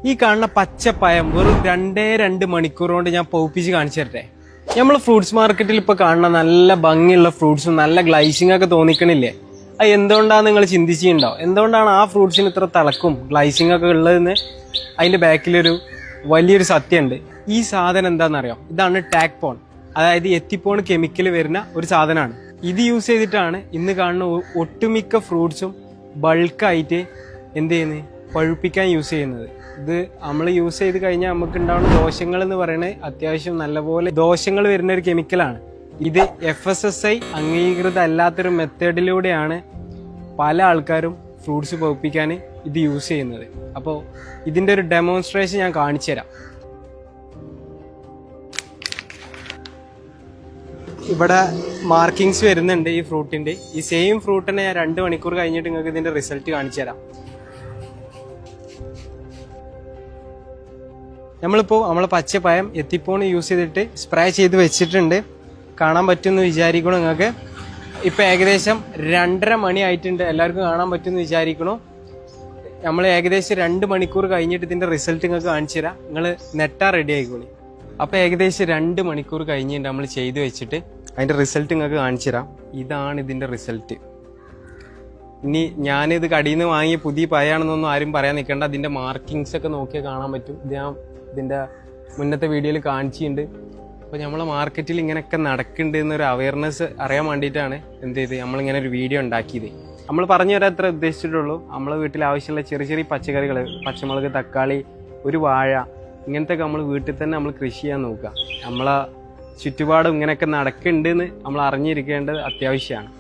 ഈ കാണുന്ന പച്ചപ്പയം വെറും 2 മണിക്കൂർ കൊണ്ട് ഞാൻ പൗപ്പിച്ച് കാണിച്ചു തരട്ടെ. നമ്മൾ ഫ്രൂട്ട്സ് മാർക്കറ്റിൽ ഇപ്പൊ കാണുന്ന നല്ല ഭംഗിയുള്ള ഫ്രൂട്ട്സും നല്ല ഗ്ലൈസിംഗ് ഒക്കെ തോന്നിക്കണില്ലേ? അത് എന്തുകൊണ്ടാണ് നിങ്ങൾ ചിന്തിച്ചിട്ടുണ്ടോ? എന്തുകൊണ്ടാണ് ആ ഫ്രൂട്ട്സിന് ഇത്ര തിളക്കും ഗ്ലൈസിംഗ് ഒക്കെ ഉള്ളതെന്ന് അതിന്റെ ബാക്കിലൊരു വലിയൊരു സത്യമുണ്ട്. ഈ സാധനം എന്താണെന്നറിയോ? ഇതാണ് ടാക്പോൺ, അതായത് എത്തിപ്പോൺ കെമിക്കൽ വരുന്ന ഒരു സാധനമാണ്. ഇത് യൂസ് ചെയ്തിട്ടാണ് ഇന്ന് കാണുന്ന ഒട്ടുമിക്ക ഫ്രൂട്ട്സും ബൾക്കായിട്ട് എന്ത് ചെയ്യുന്നത്, പഴുപ്പിക്കാൻ യൂസ് ചെയ്യുന്നത്. ഇത് നമ്മൾ യൂസ് ചെയ്ത് കഴിഞ്ഞാൽ നമുക്ക് ഉണ്ടാവുന്ന ദോഷങ്ങൾ എന്ന് പറയുന്നത് അത്യാവശ്യം നല്ലപോലെ ദോഷങ്ങൾ വരുന്ന ഒരു കെമിക്കലാണ്. ഇത് FSSAI അംഗീകൃത അല്ലാത്തൊരു മെത്തേഡിലൂടെയാണ് പല ആൾക്കാരും ഫ്രൂട്ട്സ് പഴുപ്പിക്കാൻ ഇത് യൂസ് ചെയ്യുന്നത്. അപ്പോൾ ഇതിൻ്റെ ഒരു ഡെമോൺസ്ട്രേഷൻ ഞാൻ കാണിച്ചു തരാം. ഇവിടെ മാർക്കിങ്സ് വരുന്നുണ്ട് ഈ ഫ്രൂട്ടിൻ്റെ. ഈ സെയിം ഫ്രൂട്ടിനെ ഞാൻ 2 മണിക്കൂർ കഴിഞ്ഞിട്ട് നിങ്ങൾക്ക് ഇതിൻ്റെ റിസൾട്ട് കാണിച്ചു തരാം. നമ്മളിപ്പോൾ നമ്മളെ പച്ചപ്പയം എത്തിപ്പോൺ യൂസ് ചെയ്തിട്ട് സ്പ്രേ ചെയ്ത് വെച്ചിട്ടുണ്ട്. കാണാൻ പറ്റുമെന്ന് വിചാരിക്കണം നിങ്ങൾക്ക്. ഇപ്പം ഏകദേശം 2:30 മണി ആയിട്ടുണ്ട്. എല്ലാവർക്കും കാണാൻ പറ്റുമെന്ന് വിചാരിക്കണോ? നമ്മൾ ഏകദേശം 2 മണിക്കൂർ കഴിഞ്ഞിട്ട് ഇതിൻ്റെ റിസൾട്ട് നിങ്ങൾക്ക് കാണിച്ചു തരാം. നിങ്ങൾ നെട്ടാ റെഡി ആയിക്കോളി. അപ്പോൾ ഏകദേശം 2 മണിക്കൂർ കഴിഞ്ഞിട്ട് നമ്മൾ ചെയ്ത് വെച്ചിട്ട് അതിൻ്റെ റിസൾട്ട് നിങ്ങൾക്ക് കാണിച്ചു തരാം. ഇതാണ് ഇതിൻ്റെ റിസൾട്ട്. ഇനി ഞാനിത് കടയിൽ നിന്ന് വാങ്ങിയ പുതിയ പയാണെന്നൊന്നും ആരും പറയാൻ നിൽക്കേണ്ട. അതിൻ്റെ മാർക്കിങ്സ് ഒക്കെ നോക്കിയാൽ കാണാൻ പറ്റും. ഇത് ഞാൻ ഇതിൻ്റെ മുന്നത്തെ വീഡിയോയിൽ കാണിച്ചിട്ടുണ്ട്. അപ്പോൾ നമ്മളെ മാർക്കറ്റിൽ ഇങ്ങനെയൊക്കെ നടക്കുന്നുണ്ട് എന്നൊരു അവയർനെസ് അറിയാൻ വേണ്ടിയിട്ടാണ് എന്ത് ചെയ്ത് നമ്മളിങ്ങനെ ഒരു വീഡിയോ ഉണ്ടാക്കിയത്. നമ്മൾ പറഞ്ഞു തരാൻ അത്ര ഉദ്ദേശിച്ചിട്ടുള്ളൂ. നമ്മളെ വീട്ടിൽ ആവശ്യമുള്ള ചെറിയ ചെറിയ പച്ചക്കറികൾ, പച്ചമുളക്, തക്കാളി, ഒരു വാഴ, ഇങ്ങനത്തെ നമ്മൾ വീട്ടിൽ തന്നെ നമ്മൾ കൃഷി ചെയ്യാൻ നോക്കുക. നമ്മളെ ചുറ്റുപാടും ഇങ്ങനെയൊക്കെ നടക്കുന്നുണ്ടെന്ന് നമ്മൾ അറിഞ്ഞിരിക്കേണ്ടത് അത്യാവശ്യമാണ്.